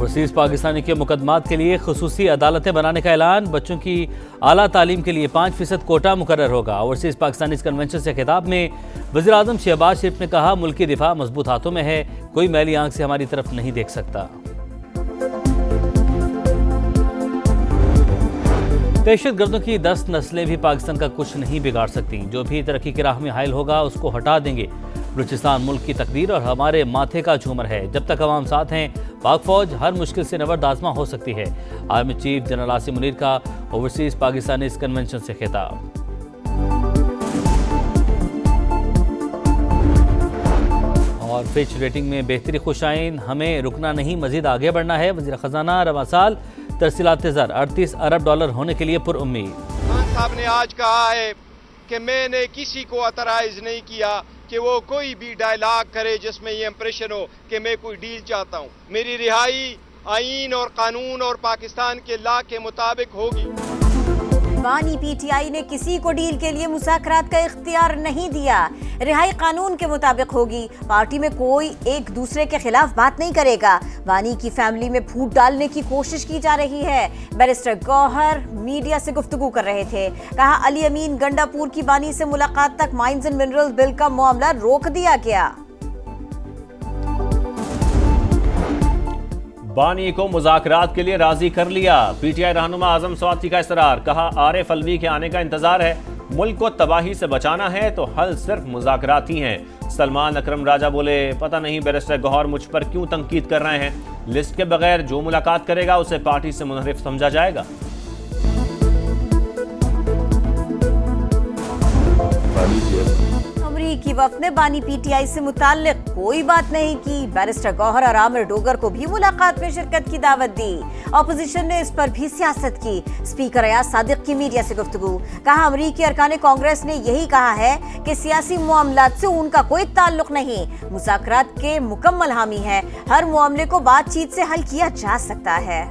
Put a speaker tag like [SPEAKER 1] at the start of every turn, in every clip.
[SPEAKER 1] Overseas Pakistani के मुकदमात के लिए खुसूसी अदालतें बनाने का ऐलान। बच्चों की आला तालीम के लिए 5% कोटा मुकर्रर होगा। ओवरसीज पाकिस्तानी कन्वेंशन से खिताब में वज़ीर आज़म शहबाज शरीफ ने कहा, मुल्की दिफा मजबूत हाथों में है, कोई मैली आंख से हमारी तरफ नहीं देख सकता। दहशत गर्दों की 10 नस्लें भी पाकिस्तान का कुछ नहीं बिगाड़ सकती। जो भी तरक्की की राह में हायल होगा उसको हटा देंगे। बलूचिस्तान मुल्क की तकदीर और हमारे माथे का झूमर है। जब तक अवाम साथ हैं, पाक फौज हर मुश्किल से नबर्द आज़मा हो सकती है। Army chief general Asim Munir का ओवरसीज पाकिस्तानी कन्वेंशन से खिताब। और फिच रेटिंग में बेहतरी खुशाइन, हमें रुकना नहीं, मजीद आगे बढ़ना है। वज़ीर खजाना रवा साल तरसीलात ज़र $38 अरब होने के लिए पुरउम्मीद।
[SPEAKER 2] खान साहब ने आज कहा है कि मैंने किसी को अतराइज नहीं किया कि वो कोई भी डायलॉग करे जिसमें ये इंप्रेशन हो कि मैं कोई डील चाहता हूँ। मेरी रिहाई आईन और कानून और पाकिस्तान के लॉ के मुताबिक होगी।
[SPEAKER 3] बानी पीटीआई ने किसी को डील के लिए मुज़ाकरात का इख्तियार नहीं दिया। रिहाई कानून के मुताबिक होगी। पार्टी में कोई एक दूसरे के खिलाफ बात नहीं करेगा। बानी की फैमिली में फूट डालने की कोशिश की जा रही है। बैरिस्टर गौहर मीडिया से गुफ्तगू कर रहे थे। कहा, अली अमीन गंडापुर की बानी से मुलाकात तक माइंस एंड मिनरल्स बिल का मामला रोक दिया गया।
[SPEAKER 4] बानी को मुज़ाकरात के लिए राजी कर लिया। पीटीआई रहनुमा आजम स्वाति का इसरार। कहा, आरिफ अलवी के आने का इंतजार है। मुल्क को तबाही से बचाना है तो हल सिर्फ मुज़ाकरात ही हैं। सलमान अकरम राजा बोले, पता नहीं बैरिस्टर गौहर मुझ पर क्यों तंकीद कर रहे हैं। लिस्ट के बगैर जो मुलाकात करेगा उसे पार्टी से मुनहरिफ समझा जाएगा।
[SPEAKER 3] अमरीकी वफ़द ने बानी पीटीआई से मुताल्लिक कोई बात नहीं की। बैरिस्टर गौहर और आमिर डोगर को भी मुलाकात में शिरकत की दावत दी। ऑपोजिशन ने इस पर भी सियासत की। स्पीकर अयाज सादिक की मीडिया से गुफ्तगू। कहा, अमरीकी अरकान कांग्रेस ने यही कहा है कि सियासी मामलात से उनका कोई ताल्लुक नहीं। मुज़ाकरात के मुकम्मल हामी है। हर मामले को बातचीत से हल किया जा सकता है।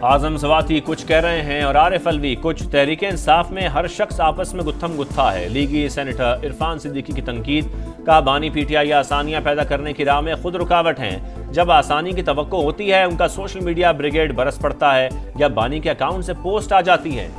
[SPEAKER 4] आजम सवाती कुछ कह रहे हैं और आरिफ अलवी कुछ। तहरीक इंसाफ में हर शख्स आपस में गुत्थम गुत्था है। लीगी सेनेटर इरफान सिद्दीकी की तंकीद। का बानी पीटीआई आसानियां पैदा करने की राह में खुद रुकावट हैं। जब आसानी की तवक्को होती है उनका सोशल मीडिया ब्रिगेड बरस पड़ता है या बानी के अकाउंट से पोस्ट आ जाती है।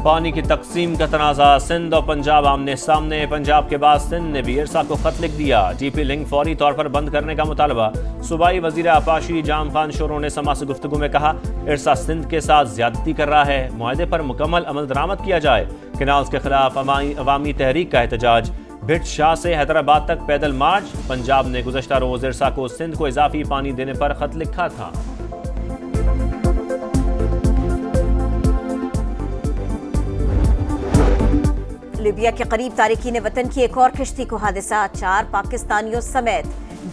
[SPEAKER 4] पानी की तकसीम का तनाज़ा। सिंध और पंजाब आमने सामने। पंजाब के बाद सिंध ने भी इरसा को खत लिख दिया। टीपी लिंक फौरी तौर पर बंद करने का मुतालबा। सूबाई वजीर आपाशी जाम खान शोरों ने समा से गुफ्तगू में कहा, इरसा सिंध के साथ ज्यादती कर रहा है। मुआहदे पर मुकम्मल अमल दरामद किया जाए। किनाल्स के खिलाफ अवामी तहरीक का एहतजाज। भिट शाह से हैदराबाद तक पैदल मार्च। पंजाब ने गुज़श्ता रोज इरसा को सिंध को इजाफी पानी देने पर खत लिखा था।
[SPEAKER 3] लीबिया के करीब तारिकीन वतन की एक और किश्ती को हादसा। 4 पाकिस्तानियों समेत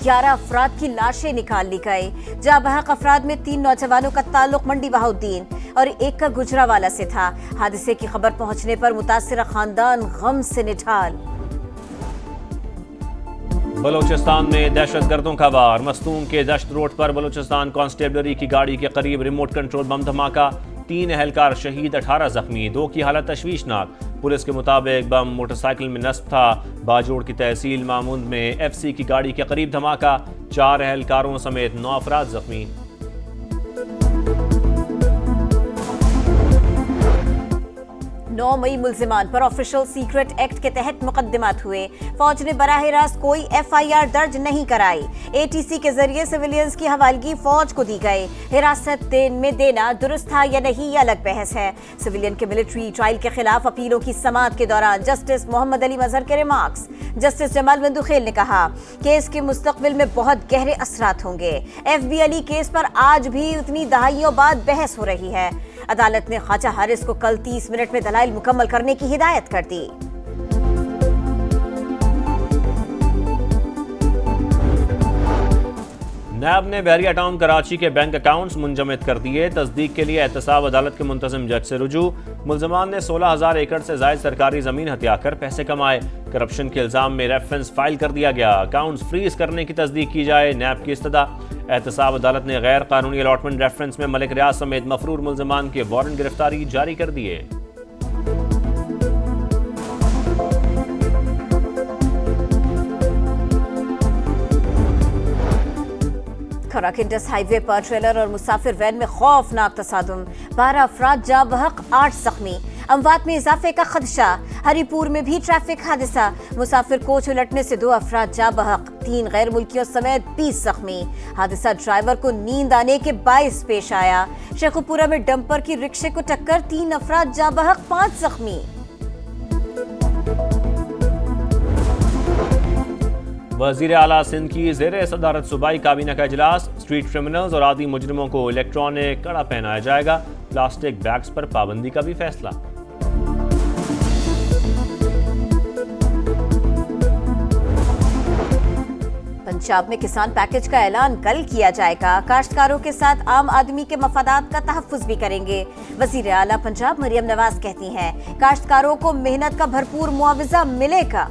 [SPEAKER 3] 11 अफराद की लाशें निकाल ली गई। जहाँ बहक अफराद में 3 नौजवानों का ताल्लुक मंडी बहाउद्दीन और एक का गुजरावाला से था। हादसे की खबर पहुंचने पर मुतासिरा खानदान गम से निठाल।
[SPEAKER 4] बलूचिस्तान में दहशतगर्दों का वार। मस्तूम के दश्त रोड पर बलूचिस्तान कांस्टेबलरी की गाड़ी के करीब रिमोट कंट्रोल बम धमाका। 3 एहलकार शहीद, 18 जख्मी। 2 की हालत तशवीशनाक। पुलिस के मुताबिक बम मोटरसाइकिल में नस्ब था। बाजोड़ की तहसील मामूद में एफसी की गाड़ी के करीब धमाका। 4 एहलकारों समेत 9 अफराद जख्मी।
[SPEAKER 3] 9 मई मुल्जिमान पर ऑफिशियल सीक्रेट एक्ट के तहत मुकदमात हुए। फौज ने बराह रास्त कोई FIR दर्ज नहीं कराई। ATC के जरिए सिविलियंस की हवालगी फौज को दी गई। हिरासत में देना दुरुस्त था या नहीं, ये अलग बहस है। सिविलियन के मिलिट्री ट्रायल के खिलाफ अपीलों की समाअत के दौरान जस्टिस मोहम्मद अली मजहर के रिमार्क्स। जस्टिस जमाल मंदुखेल ने कहा, केस के मुस्तकबिल में बहुत गहरे असरात होंगे। FB अली केस पर आज भी उतनी दहाइयों बाद बहस हो रही है। अदालत ने ख्वाजा हारिस को कल 30 मिनट में दलाइल मुकम्मल करने की हिदायत कर दी।
[SPEAKER 4] नैब ने बहरिया टाउन कराची के बैंक अकाउंट्स मुंजमद कर दिए। तस्दीक के लिए एहतसाब अदालत के मुंतजिम जज से रुजू। मुल्ज़मान ने 16,000 एकड़ से ज़ायद सरकारी ज़मीन हत्या कर पैसे कमाए। करप्शन के इल्ज़ाम में रेफरेंस फाइल कर दिया गया। अकाउंट्स फ्रीज करने की तस्दीक की जाए, नैब की इस्तदा। एहतसाब अदालत ने गैर कानूनी अलॉटमेंट रेफरेंस में मलिक रियाज समेत मफरूर मुल्ज़मान के वारंट गिरफ्तारी जारी कर दिए।
[SPEAKER 3] खरक इंडस हाईवे पर ट्रेलर और मुसाफिर वैन में खौफनाक तसादुम, 12 अफराद जाँ बहक, 8 जख्मी। अमवात में इजाफे का खदशा। हरिपुर में भी ट्रैफिक हादसा, मुसाफिर कोच उलटने से 2 अफराद जाँ बहक, 3 गैर मुल्कियों समेत 20 जख्मी। हादसा ड्राइवर को नींद आने के बाइस पेश आया। शेखुपुरा में डंपर की रिक्शे को टक्कर, 3 अफराद जाँ बहक, 5 जख्मी।
[SPEAKER 4] वज़ीर आला सिंध की ज़ेरे सदारत सूबाई काबीना का इजलास। स्ट्रीट क्रिमिनल्स और आदि मुजरिमों को इलेक्ट्रॉनिक कड़ा पहनाया जाएगा। प्लास्टिक बैग्स पर पाबंदी का भी फैसला।
[SPEAKER 3] पंजाब में किसान पैकेज का ऐलान कल किया जाएगा। काश्तकारों के साथ आम आदमी के मफादात का तहफ़्फ़ुज़ भी करेंगे। वज़ीर आला पंजाब मरियम नवाज कहती हैं, काश्तकारों को मेहनत का भरपूर मुआवजा मिलेगा।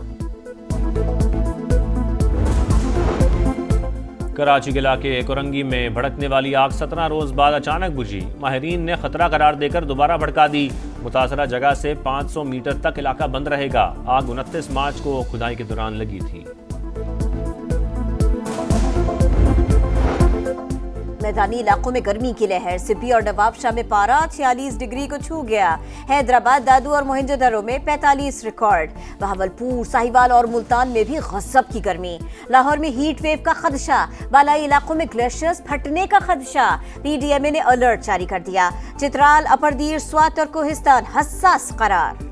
[SPEAKER 4] कराची के इलाके कोरंगी में भड़कने वाली आग 17 रोज बाद अचानक बुझी। माहिरीन ने खतरा करार देकर दोबारा भड़का दी। मुतासरा जगह से 500 मीटर तक इलाका बंद रहेगा। आग 29 मार्च को खुदाई के दौरान लगी थी।
[SPEAKER 3] मैदानी इलाकों में गर्मी की लहर। सिब्बी और नवाबशाह में पारा 46 डिग्री को छू गया। हैदराबाद, दादू और मोहिंजोदड़ो में 45 रिकॉर्ड। बहावलपुर, साहिवाल और मुल्तान में भी गज़ब की गर्मी। लाहौर में हीट वेव का खदशा। बालाई इलाकों में ग्लेशियर्स फटने का खदशा। पीडीएमए ने अलर्ट जारी कर दिया। चित्राल, अपर दीर, स्वात और कोहिस्तान हसास करार।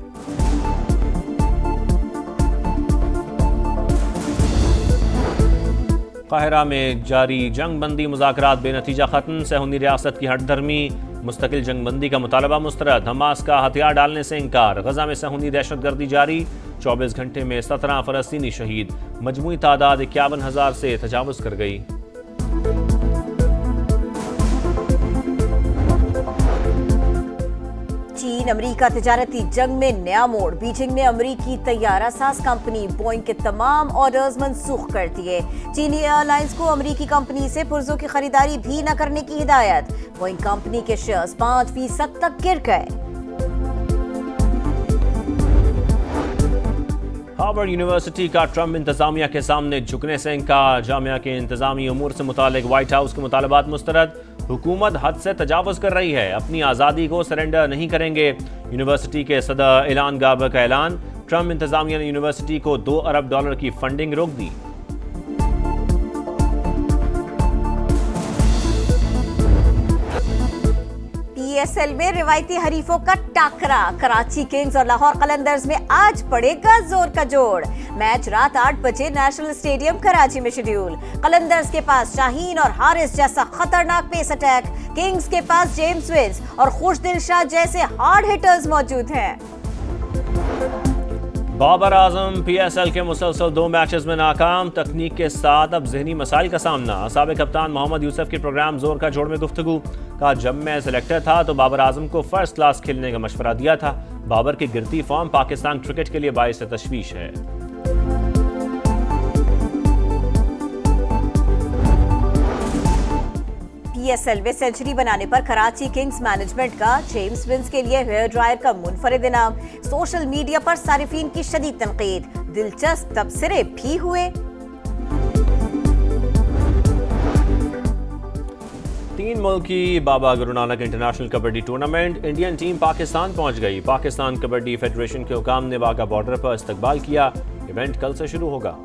[SPEAKER 4] काहिरा में जारी जंगबंदी मुज़ाकरात बेनतीजा ख़त्म। सहूनी रियासत की हटधर्मी। मुस्तकिल जंगबंदी का मुतालबा मुस्तरद। हमास का हथियार डालने से इंकार। गजा में सहूनी दहशतगर्दी जारी। 24 घंटे में 17 फ़लस्तीनी शहीद। मजमूई तादाद 51,000 से तजावुज़ कर गई।
[SPEAKER 3] चीन अमेरिका तिजारती जंग में नया मोड़। बीजिंग ने अमेरिकी तैयारा साज कंपनी बोइंग के तमाम ऑर्डर्स मंसूख कर दिए। चीनी एयरलाइंस को अमेरिकी कंपनी से पुर्जों की खरीदारी भी न करने की हिदायत। बोइंग कंपनी के शेयर्स 5% तक गिर गए।
[SPEAKER 4] हार्वर्ड यूनिवर्सिटी का ट्रंप इंतजामिया के सामने झुकने से इंकार। जामिया के इंतजामी उमूर से मुतालिक व्हाइट हाउस के मुतालबात मुस्तरद। हुकूमत हद से तजावुज़ कर रही है, अपनी आज़ादी को सरेंडर नहीं करेंगे। यूनिवर्सिटी के सदर इलान गाबर का ऐलान। ट्रंप इंतजामिया ने यूनिवर्सिटी को $2 अरब की फंडिंग रोक दी।
[SPEAKER 3] PSL में रिवायती हरीफों का टाकरा। कराची किंग्स और लाहौर कलंदर्स में आज पड़ेगा जोर का जोड़। मैच रात 8 बजे नेशनल स्टेडियम कराची में शेड्यूल। कलंदर्स के पास शाहीन और हारिस जैसा खतरनाक पेस अटैक। किंग्स के पास जेम्स विल्स और खुशदिल शाह जैसे हार्ड हिटर्स मौजूद हैं।
[SPEAKER 4] बाबर आजम PSL के मुसलसल 2 मैचेस में नाकाम। तकनीक के साथ अब जहनी मसाइल का सामना। साबिक कप्तान मोहम्मद यूसुफ के प्रोग्राम जोर का जोड़ में गुफ्तगू। कहा, जब मैं सेलेक्टर था तो बाबर आजम को फर्स्ट क्लास खेलने का मशवरा दिया था। बाबर की गिरती फॉर्म पाकिस्तान क्रिकेट के लिए बाइस तशवीश है।
[SPEAKER 3] PSL में सेंचुरी बनाने पर कराची किंग्स मैनेजमेंट का जेम्स विल्स के लिए हेयर ड्रायर का मुनफरिद इनाम। सोशल मीडिया पर सारिफीन की शदीद तनकीद। दिलचस्प तबसरे भी हुए।
[SPEAKER 4] 3 मुल्की Baba Guru Nanak international kabaddi tournament. Indian team Pakistan पहुंच गई। पाकिस्तान कबड्डी फेडरेशन के हुकाम ने वाघा बॉर्डर पर इस्तकबाल किया। इवेंट कल से शुरू होगा।